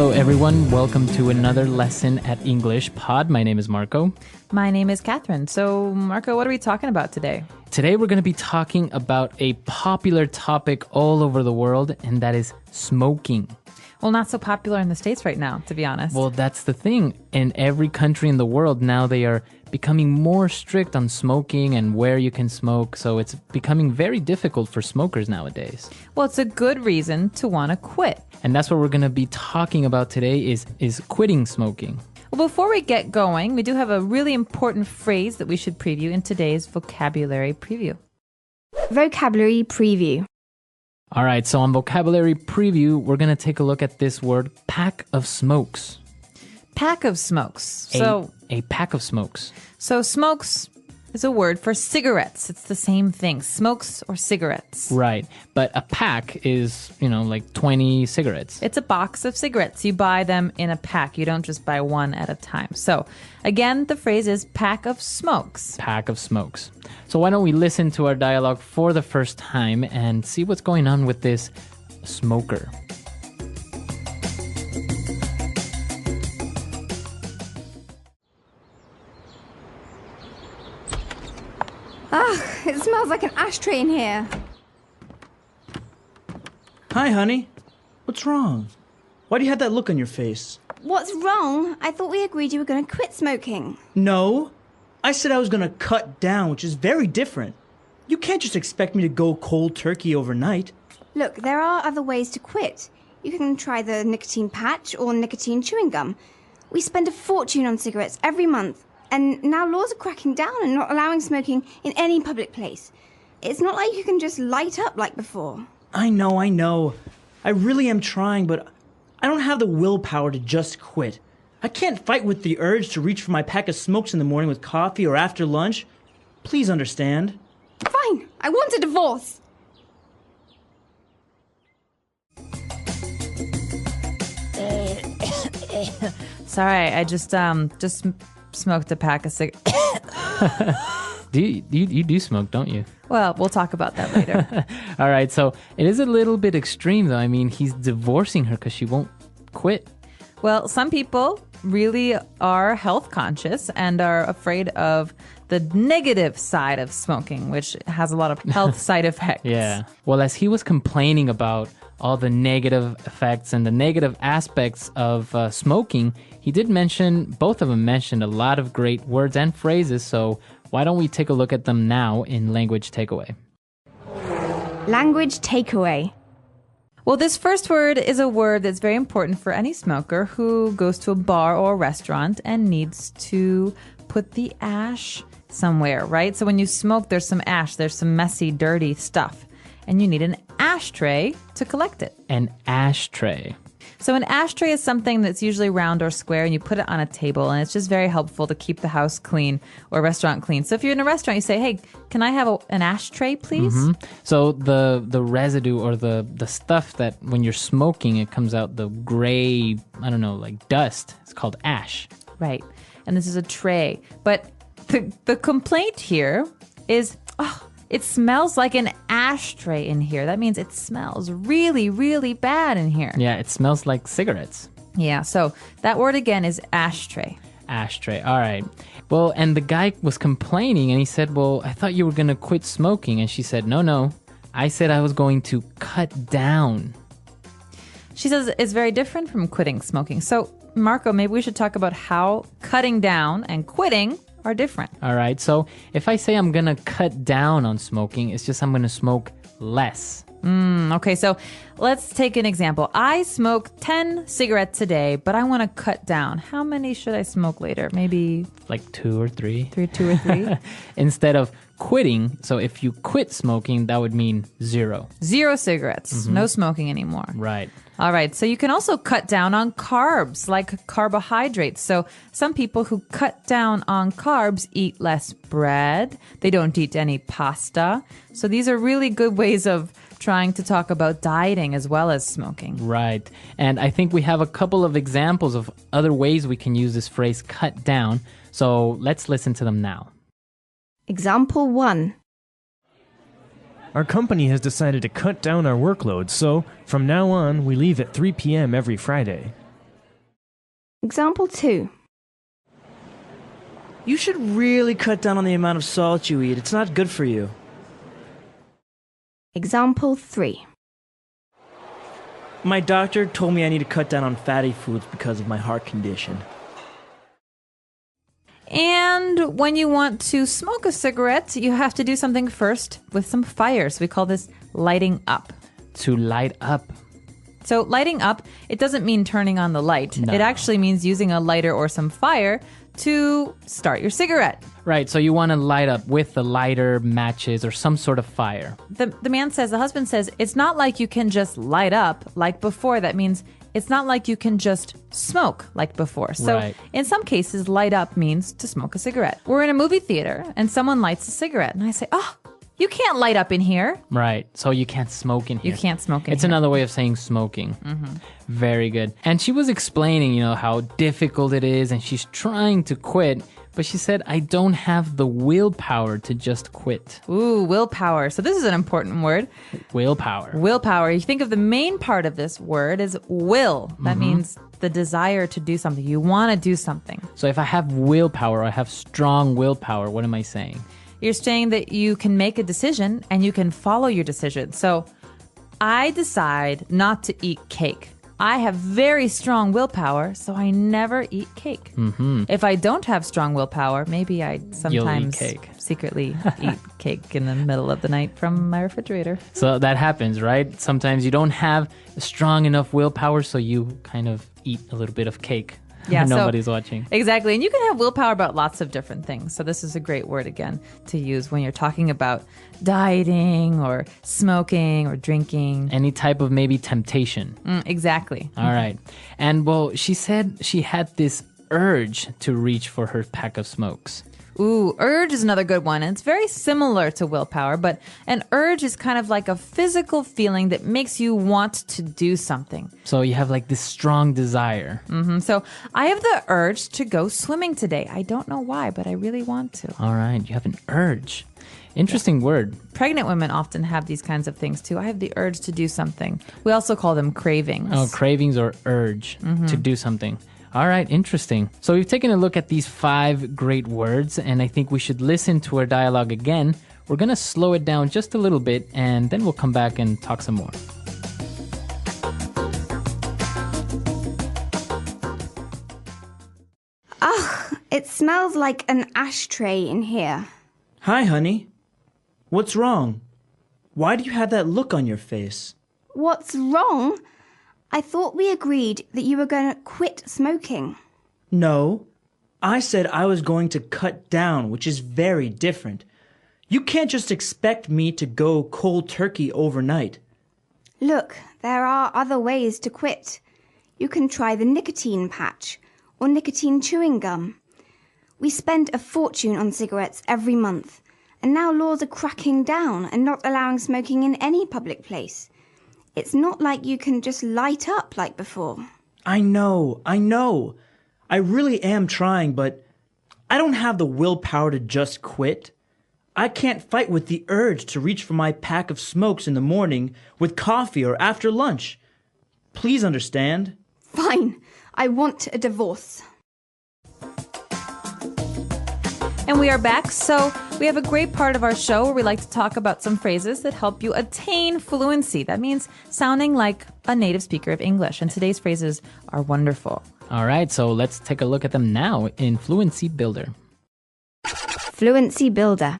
Hello everyone, welcome to another lesson at EnglishPod. My name is Marco. My name is Catherine. So, Marco, what are we talking about today? Today we're going to be talking about a popular topic all over the world, and that is smoking. Well, not so popular in the States right now, to be honest. Well, that's the thing. In every country in the world now, they are becoming more strict on smoking and where you can smoke. So it's becoming very difficult for smokers nowadays. Well, it's a good reason to want to quit. And that's what we're going to be talking about today is quitting smoking. Well, before we get going, we do have a really important phrase that we should preview in today's vocabulary preview. Vocabulary preview. All right, so on vocabulary preview, we're going to take a look at this word, pack of smokes. Pack of smokes. A pack of smokes. So smokes is a word for cigarettes. It's the same thing, smokes or cigarettes. Right, but a pack is, like 20 cigarettes. It's a box of cigarettes. You buy them in a pack. You don't just buy one at a time. So again, the phrase is pack of smokes. Pack of smokes. So why don't we listen to our dialogue for the first time and see what's going on with this smoker. It smells like an ashtray in here. Hi, honey. What's wrong? Why do you have that look on your face? What's wrong? I thought we agreed you were going to quit smoking. No. I said I was going to cut down, which is very different. You can't just expect me to go cold turkey overnight. Look, there are other ways to quit. You can try the nicotine patch or nicotine chewing gum. We spend a fortune on cigarettes every month. And now laws are cracking down and not allowing smoking in any public place. It's not like you can just light up like before. I know. I really am trying, but I don't have the willpower to just quit. I can't fight with the urge to reach for my pack of smokes in the morning with coffee or after lunch. Please understand. Fine, I want a divorce. Sorry, I just smoked a pack of cigarettes. You do smoke, don't you? Well, we'll talk about that later. All right, so it is a little bit extreme, though. I mean, he's divorcing her because she won't quit. Well, some people really are health conscious and are afraid of the negative side of smoking, which has a lot of health side effects. Yeah. Well, as he was complaining about all the negative effects and the negative aspects of smoking, he did mention, both of them mentioned a lot of great words and phrases, so why don't we take a look at them now in Language Takeaway? Language takeaway. Well, this first word is a word that's very important for any smoker who goes to a bar or a restaurant and needs to put the ash somewhere, right? So when you smoke, there's some ash, there's some messy, dirty stuff, and you need an ashtray to collect it. An ashtray. So an ashtray is something that's usually round or square, and you put it on a table, and it's just very helpful to keep the house clean or a restaurant clean. So if you're in a restaurant, you say, hey, can I have an ashtray, please? Mm-hmm. So the residue or the stuff that when you're smoking, it comes out the gray, like dust. It's called ash. Right. And this is a tray. But the complaint here is, it smells like an ashtray in here. That means it smells really, really bad in here. Yeah, it smells like cigarettes. Yeah, so that word again is ashtray. Ashtray, all right. Well, and the guy was complaining and he said, well, I thought you were going to quit smoking. And she said, no, I said I was going to cut down. She says it's very different from quitting smoking. So, Marco, maybe we should talk about how cutting down and quitting are different. All right. So if I say I'm going to cut down on smoking, it's just I'm going to smoke less. Okay, so let's take an example. I smoke 10 cigarettes a day, but I want to cut down. How many should I smoke later? Maybe like 2 or 3. 2 or 3? Instead of quitting. So if you quit smoking, that would mean 0. 0 cigarettes. Mm-hmm. No smoking anymore. Right. All right. So you can also cut down on carbs, like carbohydrates. So some people who cut down on carbs eat less bread. They don't eat any pasta. So these are really good ways of trying to talk about dieting as well as smoking. Right. And I think we have a couple of examples of other ways we can use this phrase cut down. So let's listen to them now. Example 1. Our company has decided to cut down our workload, so from now on, we leave at 3 p.m. every Friday. Example 2. You should really cut down on the amount of salt you eat. It's not good for you. Example 3. My doctor told me I need to cut down on fatty foods because of my heart condition. And when you want to smoke a cigarette, you have to do something first with some fire. So we call this lighting up. To light up. So lighting up, it doesn't mean turning on the light. No. It actually means using a lighter or some fire to start your cigarette. Right, so you want to light up with the lighter, matches, or some sort of fire. The husband says, it's not like you can just light up like before. That means it's not like you can just smoke like before. So Right. in some cases, light up means to smoke a cigarette. We're in a movie theater and someone lights a cigarette. And I say, oh, you can't light up in here. Right, so you can't smoke in here. You can't smoke in It's here. another way of saying smoking. Very good. And she was explaining, how difficult it is, and she's trying to quit, but she said, I don't have the willpower to just quit. Ooh, willpower. So this is an important word. Willpower. Willpower. You think of the main part of this word is will. That means the desire to do something. You want to do something. So if I have willpower, I have strong willpower, what am I saying? You're saying that you can make a decision and you can follow your decision. So I decide not to eat cake. I have very strong willpower, so I never eat cake. If I don't have strong willpower, maybe I sometimes cake. secretly eat cake in the middle of the night from my refrigerator. So that happens, right? Sometimes you don't have strong enough willpower, so you kind of eat a little bit of cake. Yeah, so- Nobody's watching. Exactly. And you can have willpower about lots of different things. So this is a great word, again, to use when you're talking about dieting or smoking or drinking. Any type of maybe temptation. Exactly. All right. And well, she said she had this urge to reach for her pack of smokes. Ooh, urge is another good one. And it's very similar to willpower, but an urge is kind of like a physical feeling that makes you want to do something. So you have like this strong desire. So I have the urge to go swimming today. I don't know why, but I really want to. All right. You have an urge. Interesting word. Pregnant women often have these kinds of things too. I have the urge to do something. We also call them cravings. Oh, cravings or urge to do something. All right, interesting. So we've taken a look at these 5 great words, and I think we should listen to our dialogue again. We're going to slow it down just a little bit, and then we'll come back and talk some more. It smells like an ashtray in here. Hi, honey. What's wrong? Why do you have that look on your face? What's wrong? I thought we agreed that you were going to quit smoking. No, I said I was going to cut down, which is very different. You can't just expect me to go cold turkey overnight. Look, there are other ways to quit. You can try the nicotine patch or nicotine chewing gum. We spend a fortune on cigarettes every month, and now laws are cracking down and not allowing smoking in any public place. It's not like you can just light up like before. I know. I really am trying, but I don't have the willpower to just quit. I can't fight with the urge to reach for my pack of smokes in the morning with coffee or after lunch. Please understand. Fine, I want a divorce. And we are back. So we have a great part of our show where we like to talk about some phrases that help you attain fluency. That means sounding like a native speaker of English. And today's phrases are wonderful. All right, so let's take a look at them now in Fluency Builder. Fluency Builder.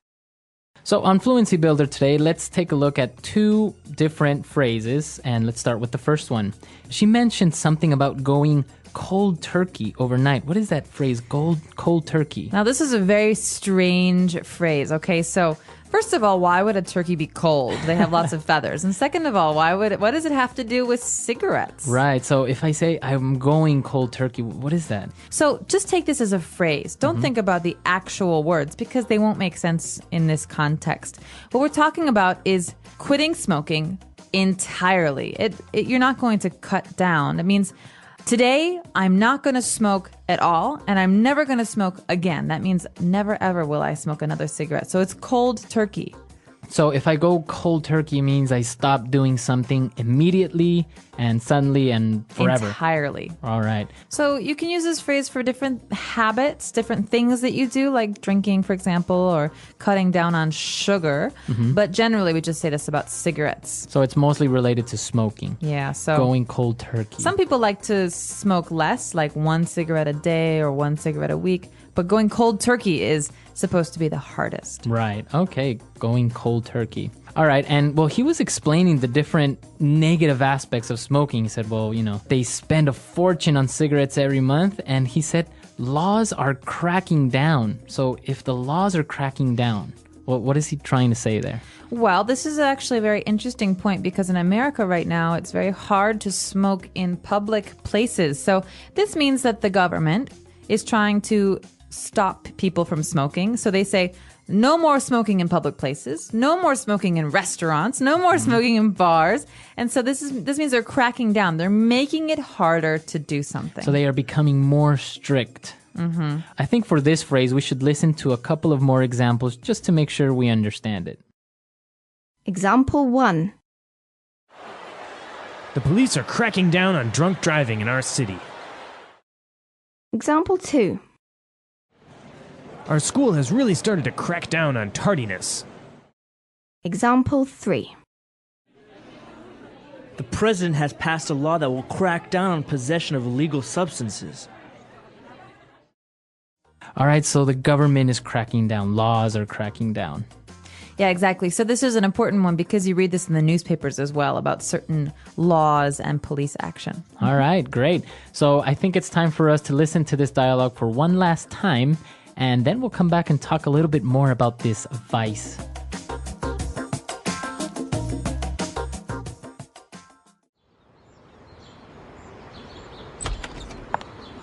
So on Fluency Builder today, let's take a look at 2 different phrases, and let's start with the first one. She mentioned something about going cold turkey overnight. What is that phrase, cold turkey? Now, this is a very strange phrase. Okay, so first of all, why would a turkey be cold? They have lots of feathers. And second of all, what does it have to do with cigarettes? Right, so if I say I'm going cold turkey, what is that? So just take this as a phrase. Don't think about the actual words because they won't make sense in this context. What we're talking about is quitting smoking entirely. You're not going to cut down. It means today, I'm not going to smoke at all, and I'm never going to smoke again. That means never, ever will I smoke another cigarette. So it's cold turkey. So if I go cold turkey means I stop doing something immediately and suddenly and forever. Entirely. All right. So you can use this phrase for different habits, different things that you do, like drinking, for example, or cutting down on sugar. But generally, we just say this about cigarettes. So it's mostly related to smoking. Yeah, so Going cold turkey. some people like to smoke less, like 1 cigarette a day or 1 cigarette a week. But going cold turkey is supposed to be the hardest. Right. Okay. Going cold turkey. All right. And well, he was explaining the different negative aspects of smoking. He said, well, they spend a fortune on cigarettes every month. And he said, laws are cracking down. So if the laws are cracking down, what is he trying to say there? Well, this is actually a very interesting point because in America right now, it's very hard to smoke in public places. So this means that the government is trying to stop people from smoking. So they say, no more smoking in public places, no more smoking in restaurants, no more smoking in bars. And so this means they're cracking down. They're making it harder to do something. So they are becoming more strict. I think for this phrase, we should listen to a couple of more examples just to make sure we understand it. Example 1. The police are cracking down on drunk driving in our city. Example 2. Our school has really started to crack down on tardiness. Example 3. The president has passed a law that will crack down on possession of illegal substances. All right, so the government is cracking down. Laws are cracking down. Yeah, exactly. So this is an important one because you read this in the newspapers as well about certain laws and police action. All right, great. So I think it's time for us to listen to this dialogue for one last time, and then we'll come back and talk a little bit more about this vice.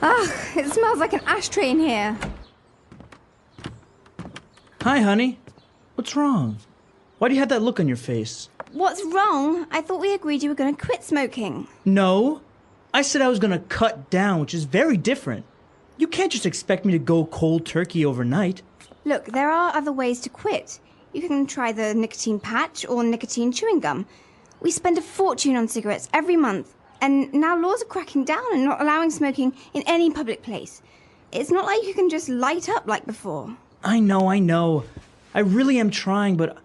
Ugh, it smells like an ashtray in here. Hi, honey. What's wrong? Why do you have that look on your face? What's wrong? I thought we agreed you were going to quit smoking. No. I said I was going to cut down, which is very different. You can't just expect me to go cold turkey overnight. Look, there are other ways to quit. You can try the nicotine patch or nicotine chewing gum. We spend a fortune on cigarettes every month, and now laws are cracking down and not allowing smoking in any public place. It's not like you can just light up like before. I know. I really am trying, but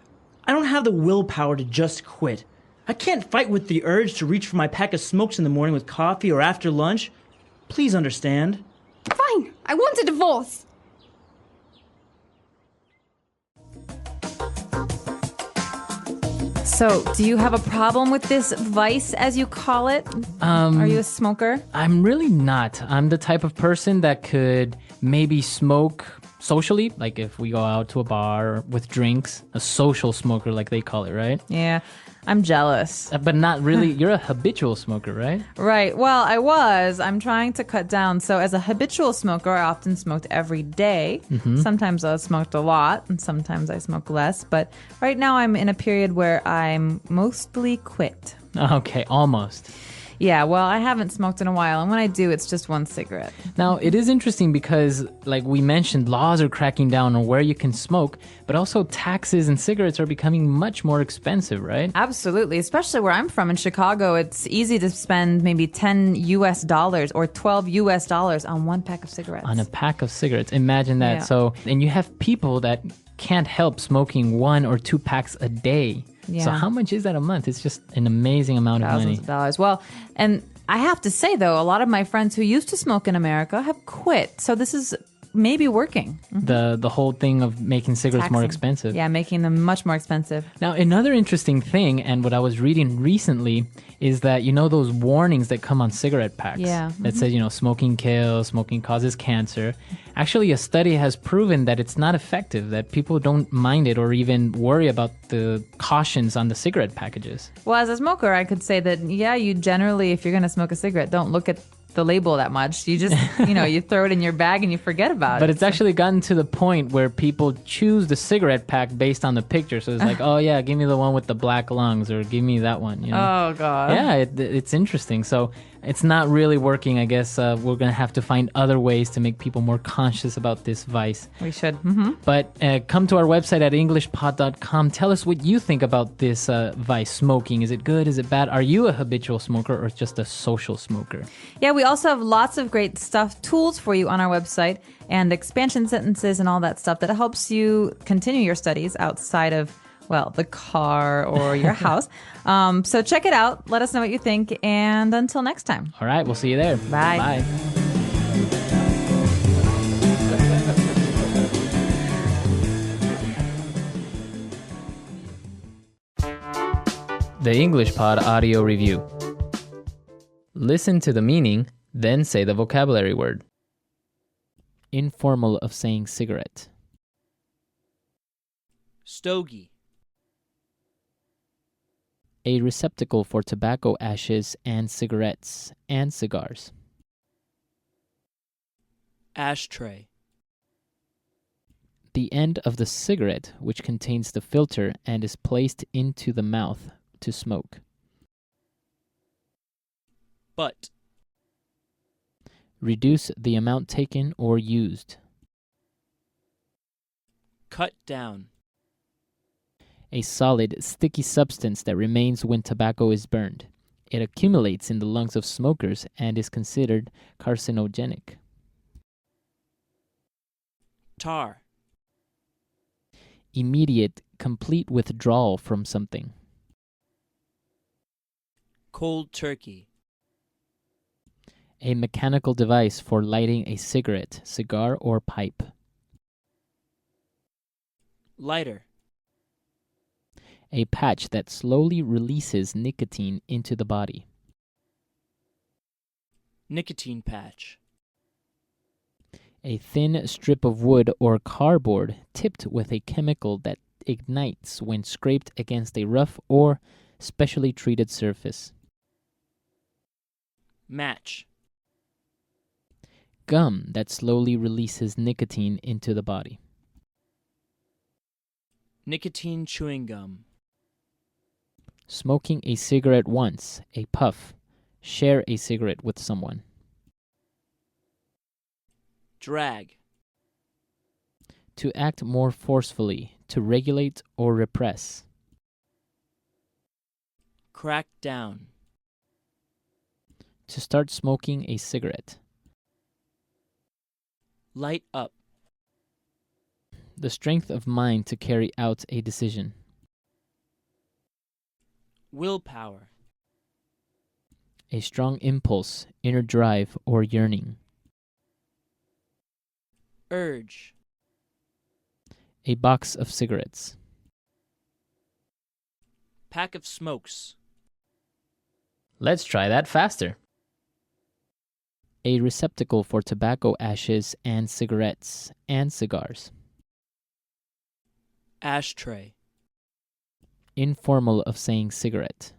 I don't have the willpower to just quit. I can't fight with the urge to reach for my pack of smokes in the morning with coffee or after lunch. Please understand. Fine, I want a divorce. So, do you have a problem with this vice, as you call it? Are you a smoker? I'm really not. I'm the type of person that could maybe smoke socially, like if we go out to a bar with drinks, a social smoker like they call it, right? Yeah, I'm jealous. But not really. You're a habitual smoker, right? Right. Well, I'm trying to cut down. So as a habitual smoker, I often smoked every day. Sometimes I smoked a lot and sometimes I smoke less. But right now I'm in a period where I'm mostly quit. Okay, almost. Yeah, well, I haven't smoked in a while, and when I do, it's just 1 cigarette. Now, it is interesting because, like we mentioned, laws are cracking down on where you can smoke, but also taxes and cigarettes are becoming much more expensive, right? Absolutely, especially where I'm from in Chicago. It's easy to spend maybe $10 or $12 on 1 pack of cigarettes. On a pack of cigarettes. Imagine that. Yeah. So, and you have people that can't help smoking 1 or 2 packs a day. Yeah. So how much is that a month? It's just an amazing amount of money. Thousands of dollars. Well, and I have to say, though, a lot of my friends who used to smoke in America have quit. So this is maybe working. The whole thing of making cigarettes more Taxing. expensive. Yeah, making them much more expensive. Now, another interesting thing, and what I was reading recently, is that, those warnings that come on cigarette packs that says, smoking kills, smoking causes cancer. Actually, a study has proven that it's not effective, that people don't mind it or even worry about the cautions on the cigarette packages. Well, as a smoker, I could say that, yeah, you generally, if you're going to smoke a cigarette, don't look at the label that much. You just, you throw it in your bag and you forget about it. But it's actually gotten to the point where people choose the cigarette pack based on the picture. So it's like, oh yeah, give me the one with the black lungs, or give me that one. Oh, God. Yeah, it's interesting. So it's not really working. I guess we're going to have to find other ways to make people more conscious about this vice. We should. Mm-hmm. But come to our website at EnglishPod.com. Tell us what you think about this vice, smoking. Is it good? Is it bad? Are you a habitual smoker or just a social smoker? Yeah, we also have lots of great tools for you on our website, and expansion sentences and all that stuff that helps you continue your studies outside of, the car or your house. So check it out. Let us know what you think. And until next time. All right, we'll see you there. Bye. Bye. The English Pod Audio Review. Listen to the meaning, then say the vocabulary word. Informal of saying cigarette. Stogie. A receptacle for tobacco ashes and cigarettes and cigars. Ashtray. The end of the cigarette, which contains the filter and is placed into the mouth to smoke. Butt. Reduce the amount taken or used. Cut down. A solid, sticky substance that remains when tobacco is burned. It accumulates in the lungs of smokers and is considered carcinogenic. Tar. Immediate, complete withdrawal from something. Cold turkey. A mechanical device for lighting a cigarette, cigar, or pipe. Lighter. A patch that slowly releases nicotine into the body. Nicotine patch. A thin strip of wood or cardboard tipped with a chemical that ignites when scraped against a rough or specially treated surface. Match. Gum that slowly releases nicotine into the body. Nicotine chewing gum. Smoking a cigarette once, a puff. Share a cigarette with someone. Drag. To act more forcefully, to regulate or repress. Crack down. To start smoking a cigarette. Light up. The strength of mind to carry out a decision. Willpower. A strong impulse, inner drive, or yearning. Urge. A box of cigarettes. Pack of smokes. Let's try that faster. A receptacle for tobacco ashes and cigarettes and cigars. Ashtray. Informal of saying cigarette.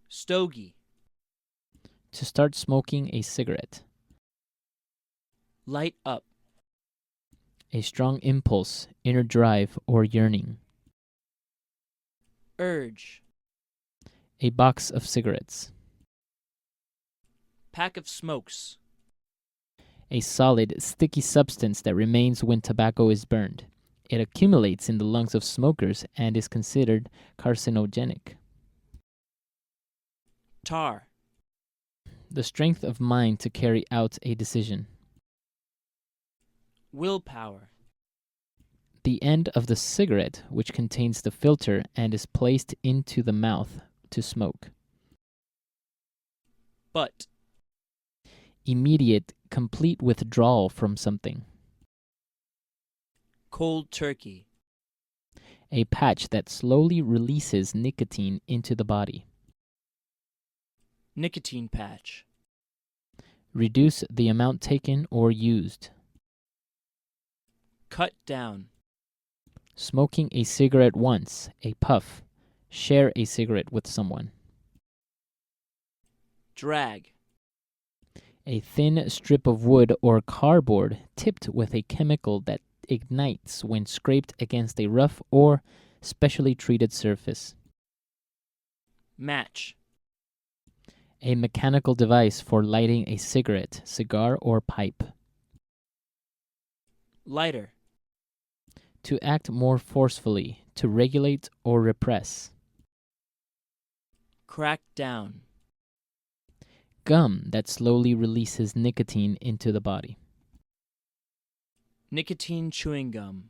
Stogie. To start smoking a cigarette. Light up. A strong impulse, inner drive, or yearning. Urge. A box of cigarettes. Pack of smokes. A solid, sticky substance that remains when tobacco is burned. It accumulates in the lungs of smokers and is considered carcinogenic. Tar. The strength of mind to carry out a decision. Willpower. The end of the cigarette, which contains the filter and is placed into the mouth to smoke. Butt. Immediate, complete withdrawal from something. Cold turkey. A patch that slowly releases nicotine into the body. Nicotine patch. Reduce the amount taken or used. Cut down. Smoking a cigarette once, a puff. Share a cigarette with someone. Drag. A thin strip of wood or cardboard tipped with a chemical that ignites when scraped against a rough or specially treated surface. Match. A mechanical device for lighting a cigarette, cigar, or pipe. Lighter. To act more forcefully, to regulate or repress. Crack down. Gum that slowly releases nicotine into the body. Nicotine chewing gum.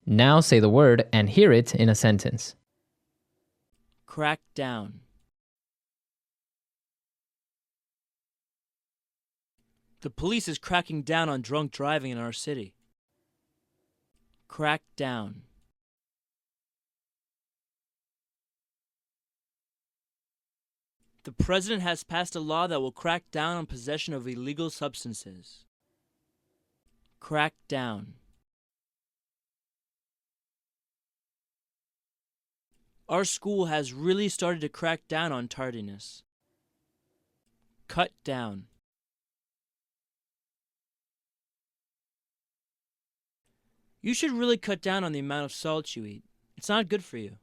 Now say the word and hear it in a sentence. Crack down. The police is cracking down on drunk driving in our city. Crack down. The president has passed a law that will crack down on possession of illegal substances. Crack down. Our school has really started to crack down on tardiness. Cut down. You should really cut down on the amount of salt you eat. It's not good for you.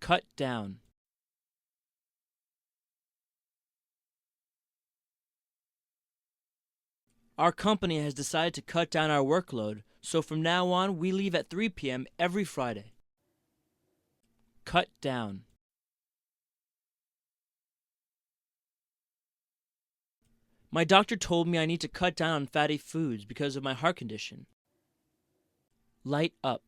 Cut down. Our company has decided to cut down our workload, so from now on we leave at 3 p.m. every Friday. Cut down. My doctor told me I need to cut down on fatty foods because of my heart condition. Light up.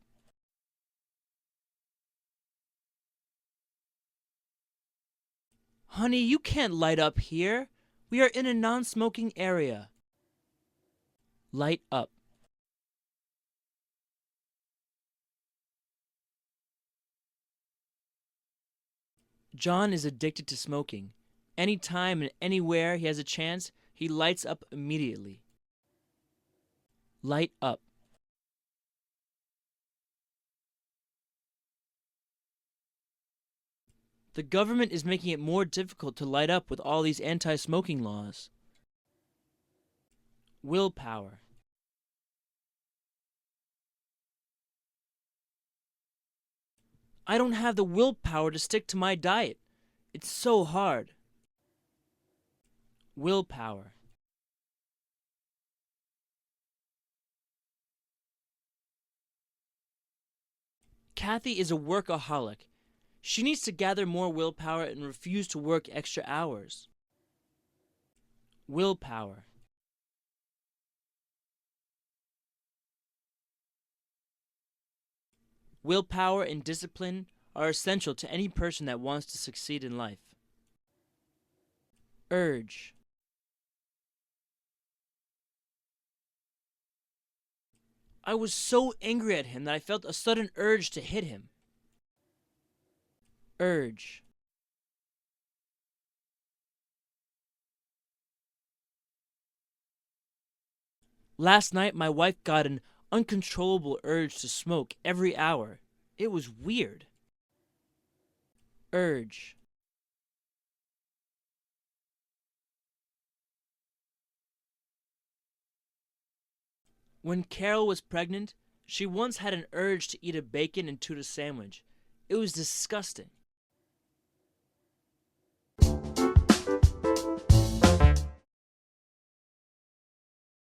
Honey, you can't light up here. We are in a non-smoking area. Light up. John is addicted to smoking. Anytime and anywhere he has a chance, he lights up immediately. Light up. The government is making it more difficult to light up with all these anti-smoking laws. Willpower. I don't have the willpower to stick to my diet. It's so hard. Willpower. Kathy is a workaholic. She needs to gather more willpower and refuse to work extra hours. Willpower. Willpower and discipline are essential to any person that wants to succeed in life. Urge. I was so angry at him that I felt a sudden urge to hit him. Urge. Last night, my wife got an uncontrollable urge to smoke every hour. It was weird. Urge. When Carol was pregnant, she once had an urge to eat a bacon and tuna sandwich. It was disgusting.